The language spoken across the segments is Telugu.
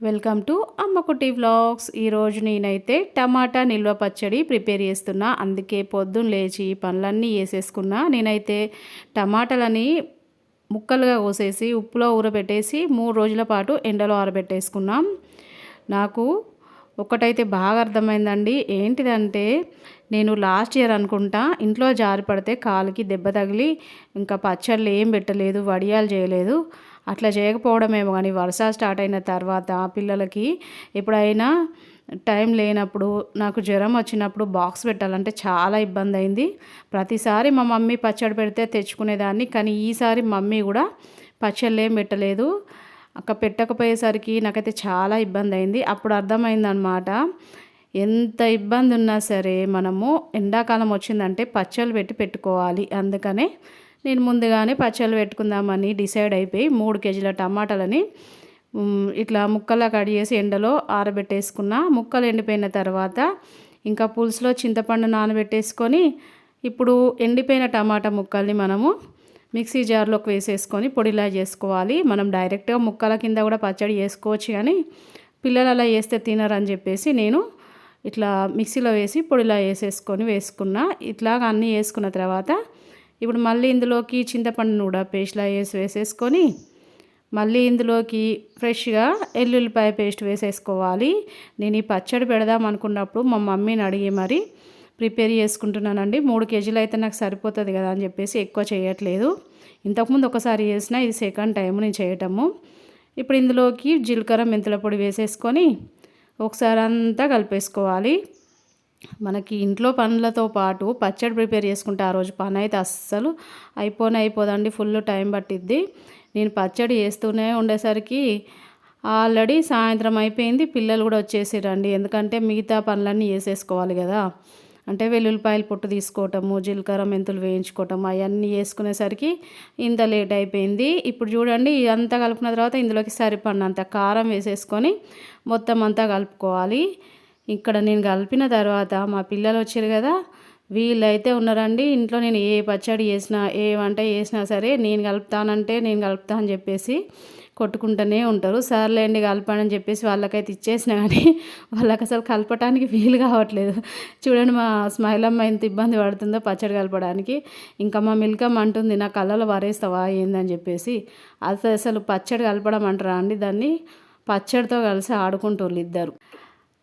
Welcome to అమ్మకుటి vlogs. ఈరోజు నేనైతే టమాటా నిల్వ పచ్చడి ప్రిపేర్ చేస్తున్నా. అందుకే పొద్దున్న లేచి పనులన్నీ వేసేసుకున్నా. నేనైతే టమాటాలని ముక్కలుగా కోసేసి ఉప్పులో ఊరబెట్టేసి 3 రోజుల పాటు ఎండలో ఆరబెట్టేసుకున్నాం. నాకు ఒకటైతే బాగా అర్థమైందండి. ఏంటిదంటే నేను లాస్ట్ ఇయర్ అనుకుంటా ఇంట్లో జారి పడితే కాలుకి దెబ్బ తగిలి ఇంకా పచ్చళ్ళు ఏం పెట్టలేదు, వడియాలు చేయలేదు. అట్లా చేయకపోవడమేమో కానీ వర్షాలు స్టార్ట్ అయిన తర్వాత పిల్లలకి ఎప్పుడైనా టైం లేనప్పుడు నాకు జ్వరం వచ్చినప్పుడు బాక్స్ పెట్టాలంటే చాలా ఇబ్బంది అయింది. ప్రతిసారి మా మమ్మీ పచ్చడి పెడితే తెచ్చుకునేదాన్ని, కానీ ఈసారి మమ్మీ కూడా పచ్చళ్ళు ఏం పెట్టలేదు. పెట్టకపోయేసరికి నాకైతే చాలా ఇబ్బంది అయింది. అప్పుడు అర్థమైందనమాట, ఎంత ఇబ్బంది ఉన్నా సరే మనము ఎండాకాలం వచ్చిందంటే పచ్చళ్ళు పెట్టుకోవాలి. అందుకనే నేను ముందుగానే పచ్చళ్ళు పెట్టుకుందామని డిసైడ్ అయిపోయి 3 కేజీల టమాటాలని ఇట్లా ముక్కలా కట్ చేసి ఎండలో ఆరబెట్టేసుకున్న. ముక్కలు ఎండిపోయిన తర్వాత ఇంకా పులుసులో చింతపండు నానబెట్టేసుకొని ఇప్పుడు ఎండిపోయిన టమాటా ముక్కల్ని మనము మిక్సీ జార్లోకి వేసేసుకొని పొడిలా చేసుకోవాలి. మనం డైరెక్ట్గా ముక్కల కింద కూడా పచ్చడి చేసుకోవచ్చు, కానీ పిల్లలు అలా చేస్తే తినరని చెప్పేసి నేను ఇట్లా మిక్సీలో వేసి పొడిలా వేసుకున్నా. ఇట్లాగా అన్నీ వేసుకున్న తర్వాత ఇప్పుడు మళ్ళీ ఇందులోకి చింతపండును కూడా పేస్ట్లా వేసేసుకొని మళ్ళీ ఇందులోకి ఫ్రెష్గా ఎల్లుల్లిపాయ పేస్ట్ వేసేసుకోవాలి. నేను ఈ పచ్చడి పెడదాం అనుకున్నప్పుడు మా మమ్మీని అడిగి మరి ప్రిపేర్ చేసుకుంటున్నానండి. 3 కేజీలు అయితే నాకు సరిపోతుంది కదా అని చెప్పేసి ఎక్కువ చేయట్లేదు. ఇంతకుముందు ఒకసారి చేసిన, ఇది సెకండ్ టైం నేను చేయటము. ఇప్పుడు ఇందులోకి జీలకర్ర మెంతుల పొడి వేసేసుకొని ఒకసారి అంతా కలిపేసుకోవాలి. మనకి ఇంట్లో పనులతో పాటు పచ్చడి ప్రిపేర్ చేసుకుంటే ఆ రోజు పని అయితే అస్సలు అయిపోదండి. ఫుల్ టైం పట్టిద్ది. నేను పచ్చడి చేస్తూనే ఉండేసరికి ఆల్రెడీ సాయంత్రం అయిపోయింది. పిల్లలు కూడా వచ్చేసారండి, ఎందుకంటే మిగతా పనులన్నీ చేసేసుకోవాలి కదా. అంటే వెల్లుల్లిపాయలు పొట్టు తీసుకోవటము, జీలకర్ర మెంతులు వేయించుకోవటం, అవన్నీ వేసుకునేసరికి ఇంత లేట్ అయిపోయింది. ఇప్పుడు చూడండి, ఇదంతా కలుపుకున్న తర్వాత ఇందులోకి సరిపడినంత కారం వేసేసుకొని మొత్తం అంతా కలుపుకోవాలి. ఇక్కడ నేను కలిపిన తర్వాత మా పిల్లలు వచ్చారు కదా, వీళ్ళైతే ఉన్నారండి ఇంట్లో. నేను ఏ పచ్చడి చేసినా, ఏ వంట చేసినా సరే నేను కలుపుతా అని చెప్పేసి కొట్టుకుంటూనే ఉంటారు. సర్లేండి కలపని చెప్పేసి వాళ్ళకైతే ఇచ్చేసిన, కానీ వాళ్ళకి అసలు కలపడానికి వీలు కావట్లేదు. చూడండి మా స్మైలమ్మ ఎంత ఇబ్బంది పడుతుందో పచ్చడి కలపడానికి. ఇంకా మా మిల్కమ్మ అంటుంది, నా కళ్ళలో వరేస్తావా ఏందని చెప్పేసి. అసలు పచ్చడి కలపడం అంటారా అండి, దాన్ని పచ్చడితో కలిసి ఆడుకుంటారు ఇద్దరు.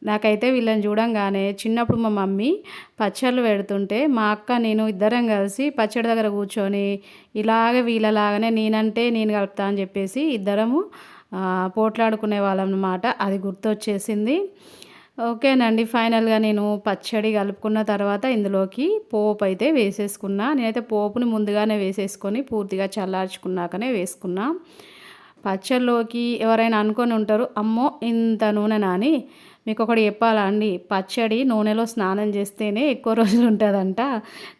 నాకైతే వీళ్ళని చూడంగానే చిన్నప్పుడు మా మమ్మీ పచ్చళ్ళు పెడుతుంటే మా అక్క నేను ఇద్దరం కలిసి పచ్చడి దగ్గర కూర్చొని ఇలాగే వీళ్ళలాగానే నేనంటే నేను కలుపుతా అని చెప్పేసి ఇద్దరము పోట్లాడుకునే వాళ్ళం అన్నమాట. అది గుర్తొచ్చేసింది. ఓకేనండి, ఫైనల్గా నేను పచ్చడి కలుపుకున్న తర్వాత ఇందులోకి పోపు అయితే వేసేసుకున్నా. నేనైతే పోపుని ముందుగానే వేసేసుకొని పూర్తిగా చల్లార్చుకున్నాకనే వేసుకున్నా. పచ్చళ్ళలోకి ఎవరైనా అనుకొని ఉంటారు, అమ్మో ఇంత నూనె నాని. మీకు ఒకటి చెప్పాలా అండి, పచ్చడి నూనెలో స్నానం చేస్తేనే ఎక్కువ రోజులు ఉంటుందంట.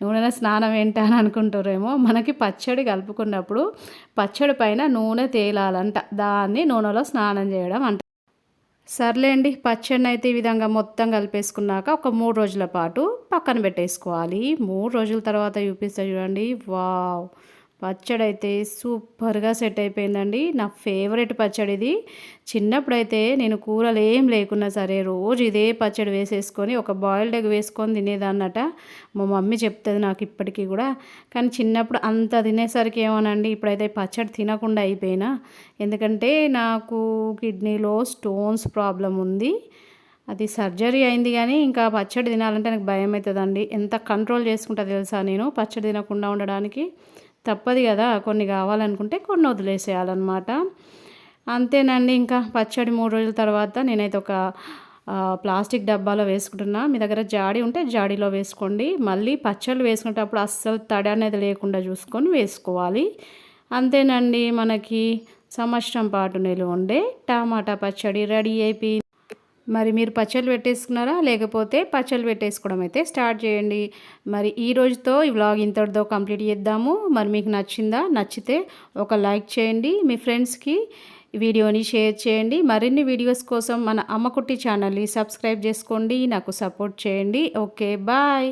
నూనెలో స్నానం ఏంటి అని అనుకుంటారేమో. మనకి పచ్చడి కలుపుకున్నప్పుడు పచ్చడి పైన నూనె తేలాలంట, దాన్ని నూనెలో స్నానం చేయడం అంట. సర్లేండి, పచ్చడిని అయితే ఈ విధంగా మొత్తం కలిపేసుకున్నాక ఒక 3 రోజుల పాటు పక్కన పెట్టేసుకోవాలి. 3 రోజుల తర్వాత చూపిస్తా చూడండి. వావ్, పచ్చడి అయితే సూపర్గా సెట్ అయిపోయిందండి. నా ఫేవరెట్ పచ్చడి ఇది. చిన్నప్పుడైతే నేను కూరలు ఏం లేకున్నా సరే రోజు ఇదే పచ్చడి వేసేసుకొని ఒక బాయిల్డ్ ఎగ్ వేసుకొని తినేదాన్నట. మా మమ్మీ చెప్తుంది నాకు ఇప్పటికీ కూడా. కానీ చిన్నప్పుడు అంత తినేసరికి ఏమోనండి, ఇప్పుడైతే పచ్చడి తినకుండా అయిపోయినా. ఎందుకంటే నాకు కిడ్నీలో స్టోన్స్ ప్రాబ్లం ఉంది. అది సర్జరీ అయింది, కానీ ఇంకా పచ్చడి తినాలంటే నాకు భయం అవుతుందండి. ఎంత కంట్రోల్ చేసుకుంటా తెలుసా నేను పచ్చడి తినకుండా ఉండడానికి. తప్పదు కదా, కొన్ని కావాలనుకుంటే కొన్ని వదిలేసేయాలన్నమాట. అంతేనండి. ఇంకా పచ్చడి 3 రోజుల తర్వాత నేనైతే ఒక ప్లాస్టిక్ డబ్బాలో వేసుకుంటున్నా. మీ దగ్గర జాడీ ఉంటే జాడీలో వేసుకోండి. మళ్ళీ పచ్చళ్ళు వేసుకునేటప్పుడు అస్సలు తడి అనేది లేకుండా చూసుకొని వేసుకోవాలి. అంతేనండి, మనకి సంవత్సరం పాటు నిలువ ఉండే టమాటా పచ్చడి రెడీ అయిపోయింది. మరి మీరు పచ్చళ్ళు పెట్టేసుకున్నారా, లేకపోతే పచ్చళ్ళు పెట్టేసుకోవడం అయితే స్టార్ట్ చేయండి. మరి ఈ రోజుతో ఈ వ్లాగ్ ఇంతటితో కంప్లీట్ చేద్దాము. మరి మీకు నచ్చితే ఒక లైక్ చేయండి, మీ ఫ్రెండ్స్కి వీడియోని షేర్ చేయండి. మరిన్ని వీడియోస్ కోసం మన అమ్మకుట్టి ఛానల్ని సబ్స్క్రైబ్ చేసుకోండి, నాకు సపోర్ట్ చేయండి. Okay, bye.